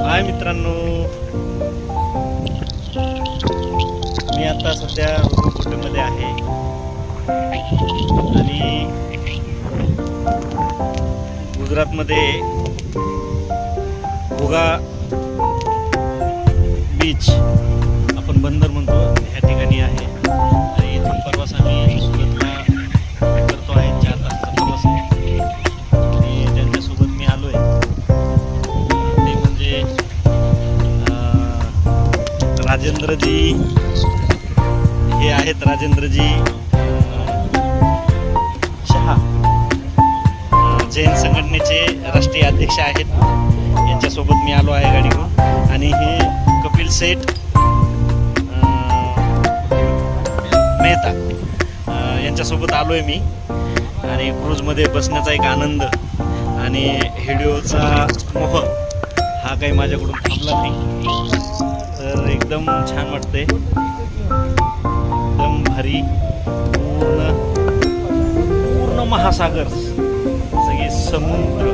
हाय मित्रांनो, मी आता सध्या मध्ये आहे आणि गुजरातमध्ये घोघा बीच आपण बंदर म्हणतो ह्या ठिकाणी आहे आणि इथून प्रवास आम्ही सुरतला करतो आहे. 4 तासाचा प्रवास आहे आणि त्यांच्यासोबत मी आलो आहे. ते म्हणजे राजेंद्रजी हे आहेत, राजेंद्रजी शहा, जैन संघटनेचे राष्ट्रीय अध्यक्ष आहेत. यांच्यासोबत मी आलो आहे गाडीवर. आणि हे कपिल सेठ मेहता यांच्यासोबत आलो आहे मी. आणि क्रूजमध्ये बसण्याचा एक आनंद आणि व्हिडिओचा मोह हा काही माझ्याकडून थांबला नाही. तर एकदम छान वाटते, एकदम भारी. पूर्ण महासागर, सगळे समुद्र.